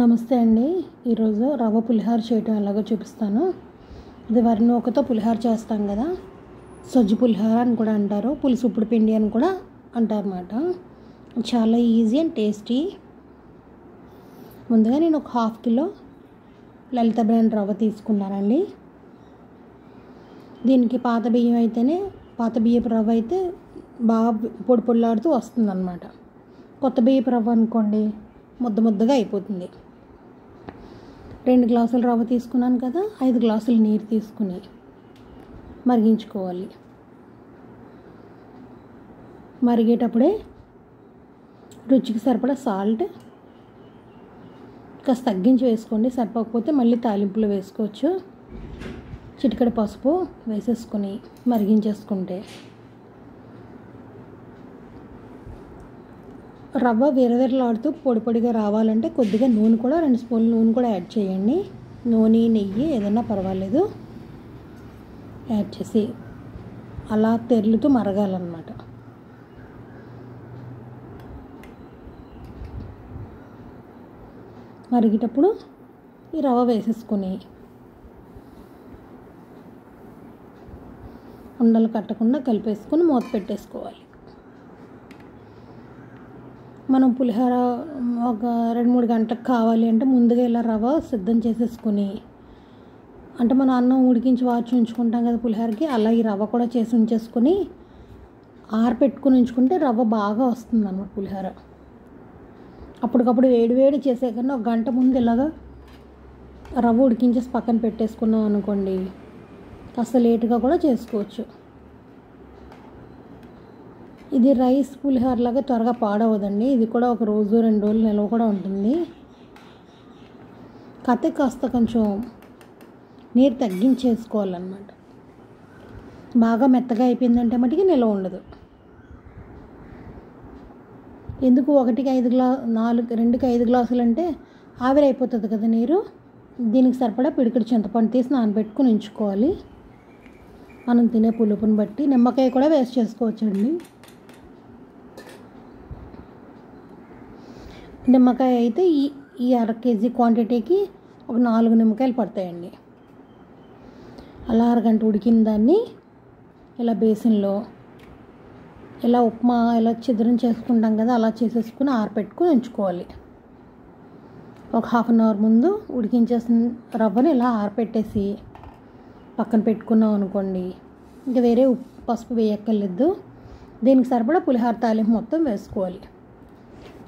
నమస్తే అండి. ఈరోజు రవ్వ పులిహోర చేయటం ఎలాగో చూపిస్తాను. ఇది వరి నూకతో పులిహోర చేస్తాం కదా, సజ్జు పులిహోర అని కూడా అంటారు, పులుసు ఉప్పుడు పిండి అని కూడా అంటారు అన్నమాట. చాలా ఈజీ అండ్ టేస్టీ. ముందుగా నేను ఒక 1/2 కిలో లలిత బ్రాండ్ రవ్వ తీసుకున్నానండి. దీనికి పాత బియ్యపు రవ్వ అయితే బాగా పొడి పొడిలాడుతూ వస్తుంది అన్నమాట. కొత్త బియ్యపు రవ్వ అనుకోండి ముద్దగా అయిపోతుంది. 2 గ్లాసుల రవ్వ తీసుకున్నాను కదా, 5 గ్లాసులు నీరు తీసుకుని మరిగించుకోవాలి. మరిగేటప్పుడే రుచికి సరిపడా సాల్ట్ కాస్త తగ్గించి వేసుకోండి, సరిపోకపోతే మళ్ళీ తాలింపులు వేసుకోవచ్చు. చిటికెడు పసుపు వేసేసుకొని మరిగించేసుకుంటే రవ్వ విరవిరలాడుతూ పొడి పొడిగా రావాలంటే కొద్దిగా నూనె కూడా 2 స్పూన్లు నూనె కూడా యాడ్ చేయండి. నూనె నెయ్యి ఏదైనా పర్వాలేదు యాడ్ చేసి అలా తెరులుతూ మరగాలన్నమాట. మరిగేటప్పుడు ఈ రవ్వ వేసేసుకొని ఉండలు కట్టకుండా కలిపేసుకొని మూత పెట్టేసుకోవాలి. మనం పులిహోర ఒక 2-3 గంటలకు కావాలి అంటే ముందుగా ఇలా రవ్వ సిద్ధం చేసేసుకొని, అంటే మనం అన్నం ఉడికించి వార్చి ఉంచుకుంటాం కదా పులిహోరకి, అలా ఈ రవ్వ కూడా చేసి ఉంచేసుకొని ఆరపెట్టుకుని ఉంచుకుంటే రవ్వ బాగా వస్తుంది అన్నమాట పులిహోర. అప్పటికప్పుడు వేడి చేసే కన్నా 1 గంట ముందు ఇలాగా రవ్వ ఉడికించేసి పక్కన పెట్టేసుకున్నాం అనుకోండి, కాస్త లేటుగా కూడా చేసుకోవచ్చు. ఇది రైస్ పులిహోర లాగా త్వరగా పాడవదండి. ఇది కూడా 1 రోజు 2 రోజులు నిల్వ కూడా ఉంటుంది. కాస్త కొంచెం నీరు తగ్గించేసుకోవాలన్నమాట. బాగా మెత్తగా అయిపోయిందంటే మటుకి నిల్వ ఉండదు. ఎందుకు 2కి 5 గ్లాసులు అంటే ఆవిరి అయిపోతుంది కదా నీరు. దీనికి సరిపడా పిడికిడి చింతపండు తీసి నానబెట్టుకుని ఉంచుకోవాలి. మనం తినే పులుపుని బట్టి నిమ్మకాయ కూడా వేస్ట్ చేసుకోవచ్చండి. నిమ్మకాయ అయితే ఈ 1/2 కేజీ క్వాంటిటీకి ఒక 4 నిమ్మకాయలు పడతాయండి. అలా 1 గంట ఉడికిన దాన్ని ఇలా బేసిన్లో ఇలా ఉప్మా ఇలా ఛిద్రం చేసుకుంటాం కదా, అలా చేసేసుకుని ఆరపెట్టుకుని ఉంచుకోవాలి. ఒక 1/2 అవర్ ముందు ఉడికించేసిన రవ్వని ఇలా ఆరపెట్టేసి పక్కన పెట్టుకున్నాం అనుకోండి, ఇంకా వేరే పసుపు వేయక్కర్లేదు. దీనికి సరిపడా పులిహోర తాలింపు మొత్తం వేసుకోవాలి.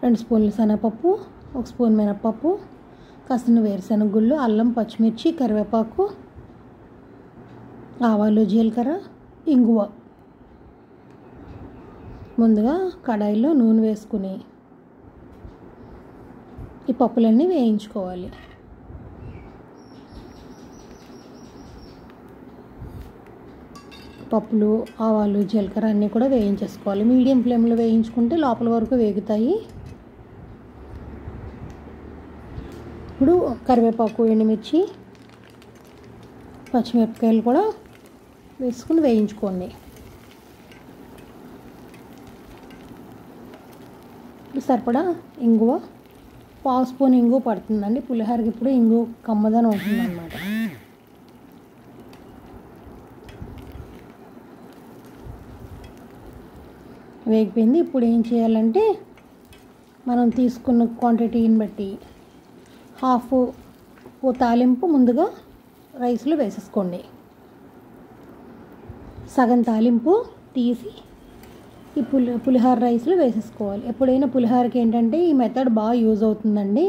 2 స్పూన్లు శనగపప్పు, 1 స్పూన్ మినపప్పు, కాసిన వేరుశనగ గుళ్ళు, అల్లం, పచ్చిమిర్చి, కరివేపాకు, ఆవాలు, జీలకర్ర, ఇంగువ. ముందుగా కడాయిలో నూనె వేసుకుని ఈ పప్పులన్నీ వేయించుకోవాలి. పప్పులు, ఆవాలు, జీలకర్ర అన్నీ కూడా వేయించేసుకోవాలి. మీడియం ఫ్లేమ్లో వేయించుకుంటే లోపల వరకు వేగుతాయి. ఇప్పుడు కరివేపాకు, ఎండుమిర్చి, పచ్చిమిరపకాయలు కూడా వేసుకుని వేయించుకోండి. సరిపడా ఇంగువ, 1/2 స్పూన్ ఇంగువ పడుతుందండి. పులిహోరకి ఇప్పుడు ఇంగువ కమ్మదనం ఉంటుందన్నమాట. వేగిపోయింది. ఇప్పుడు ఏం చేయాలంటే మనం తీసుకున్న క్వాంటిటీని బట్టి హాఫ్ తాలింపు ముందుగా రైస్లో వేసేసుకోండి. సగం తాలింపు తీసి ఈ పులిహోర రైస్లో వేసేసుకోవాలి. ఎప్పుడైనా పులిహోరకి ఏంటంటే ఈ మెథడ్ బాగా యూజ్ అవుతుందండి.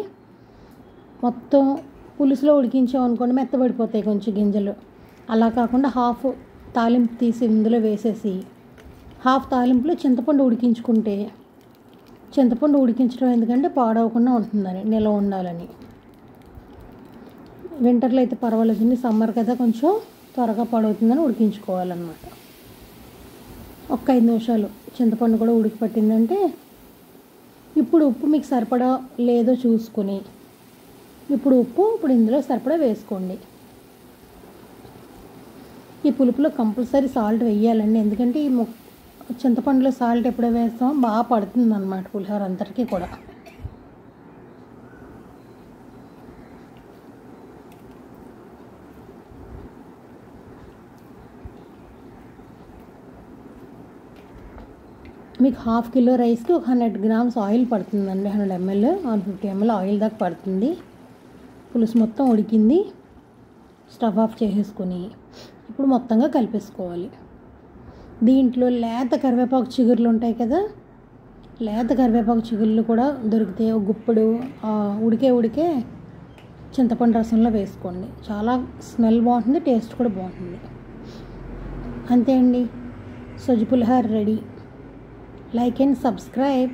మొత్తం పులుసులో ఉడికించామనుకోండి మెత్తబడిపోతాయి కొంచెం గింజలు. అలా కాకుండా హాఫ్ తాలింపు తీసి ఇందులో వేసేసి హాఫ్ తాలింపులో చింతపండు ఉడికించుకుంటే, చింతపండు ఉడికించడం ఎందుకంటే పాడవకుండా ఉంటుందని, నిల్వ ఉండాలని. వింటర్లో అయితే పర్వాలేదండి, సమ్మర్ కదా కొంచెం త్వరగా పాడవుతుందని ఉడికించుకోవాలన్నమాట. ఒక 5 నిమిషాలు చింతపండు కూడా ఉడికి పట్టిందంటే ఇప్పుడు ఉప్పు మీకు సరిపడా లేదో చూసుకుని ఇప్పుడు ఇందులో సరిపడా వేసుకోండి. ఈ పులుపులో కంపల్సరీ సాల్ట్ వేయాలండి, ఎందుకంటే ఈ చింతపండులో సాల్ట్ ఎప్పుడో వేస్తామో బాగా పడుతుంది అన్నమాట పులిహోర అంతటికీ కూడా. మీకు హాఫ్ కిలో రైస్కి ఒక 100 గ్రామ్స్ ఆయిల్ పడుతుందండి. 100 ml 150 ml ఆయిల్ దాకా పడుతుంది. పులుసు మొత్తం ఉడికింది. స్టవ్ ఆఫ్ చేసేసుకొని ఇప్పుడు మొత్తంగా కలిపేసుకోవాలి. దీంట్లో లేత కరివేపాకు చిగుర్లు ఉంటాయి కదా, లేత కరివేపాకు చిగుర్లు కూడా దొరికితే ఒక గుప్పుడు ఉడికే చింతపండు రసంలో వేసుకోండి. చాలా స్మెల్ బాగుంటుంది, టేస్ట్ కూడా బాగుంటుంది. అంతే అండి, సొజ్జి పులిహోర రెడీ. Like and subscribe.